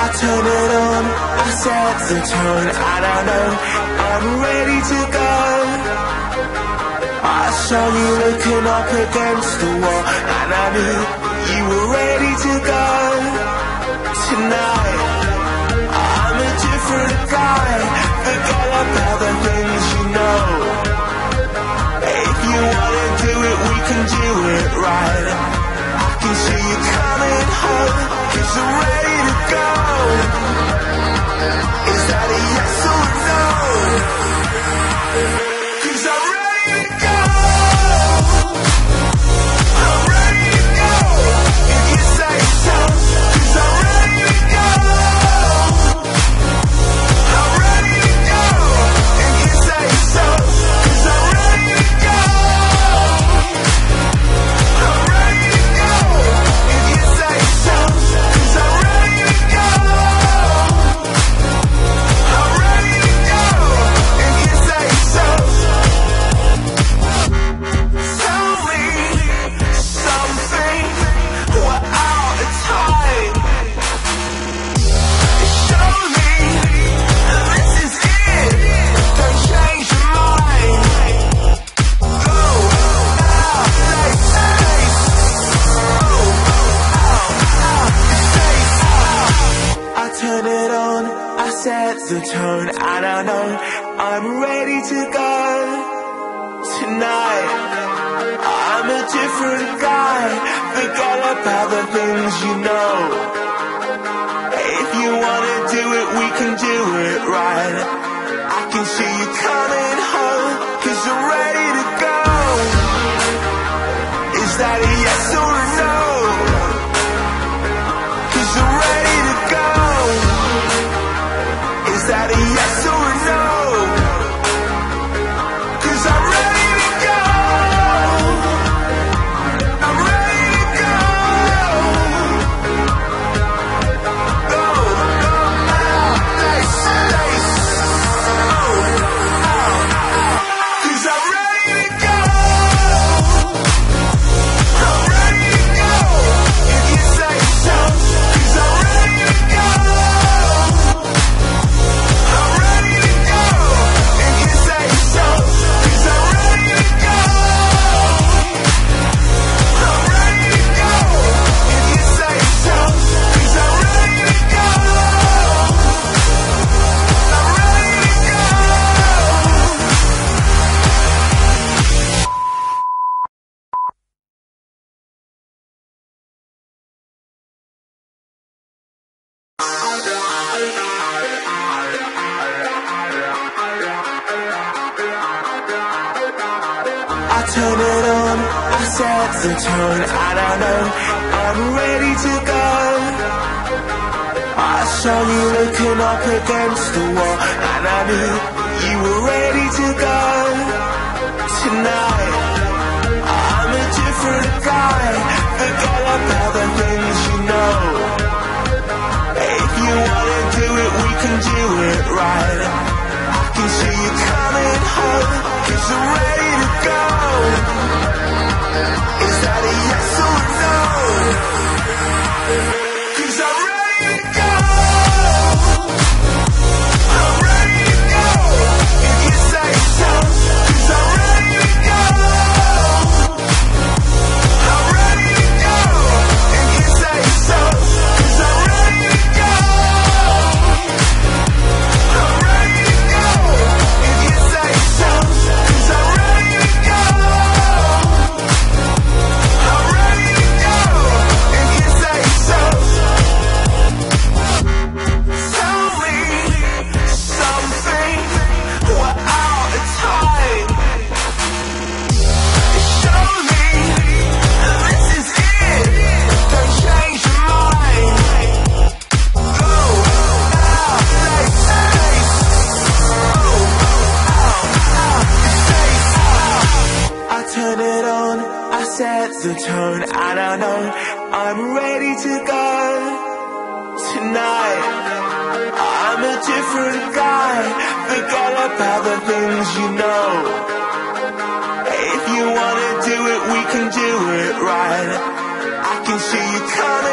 I turn it on, I set the tone, and I know I'm ready to go. I saw you looking up against the wall, and I knew you were ready to go. Tonight, I'm a different guy. Forget about the things you know. If you wanna do it, we can do it right. I can see you coming home, 'cause I'm ready to go. Is that a yes or a no? 'Cause I'm ready to go. I'm ready to go. If you say so, 'cause I'm ready to go. I'm ready to go. If you say so, 'cause I'm ready to go. I'm ready to go. If you say so, 'cause I'm ready to go. I'm ready to go. If you say so. Tell me something. We're out of time. Show me this is it. Don't change your mind. Go out, face. I turn it on, I set the tone, and I know I'm ready to go. Tonight, I'm a different guy. Forget about the things you know. If you wanna do it, we can do it right. I can see you coming home, 'cause I'm ready to go. Is that a yes or a no? 'Cause I'm ready to go. Is that a yes or a no? 'Cause I'm ready to go. I'm ready to go. Go, go out, face. 'Cause I'm ready to go. I'm ready to go. If you say so, 'cause I'm ready to go. I'm ready to go. If you say so, 'cause I'm ready to go. I'm ready to go. If you say so, 'cause I'm ready to go. I'm ready to go. I turn it on, I set the tone, and I know I'm ready to go. I saw you looking up against the wall, and I knew you were ready to go. Tonight, I'm a different guy. Forget about the things you know. If you wanna do it, we can do it right. I can see you coming home, 'cause I'm ready to go. Is that a yes or a no? 'Cause I'm ready to go. I'm ready to go. If you say so, 'cause I'm ready to go. I'm ready to go. If you say so, 'cause I'm ready to go. I'm ready to go. If you say so, 'cause I'm ready to go. I'm ready to go. If you say so. Tell me something. We're out of time. Show me this is it. Don't change your mind. Go out, face. I turn it on, I set the tone, and I know I'm ready to go. Tonight, I'm a different guy. Forget about the things you know. If you wanna do it, we can do it right. I can see you coming.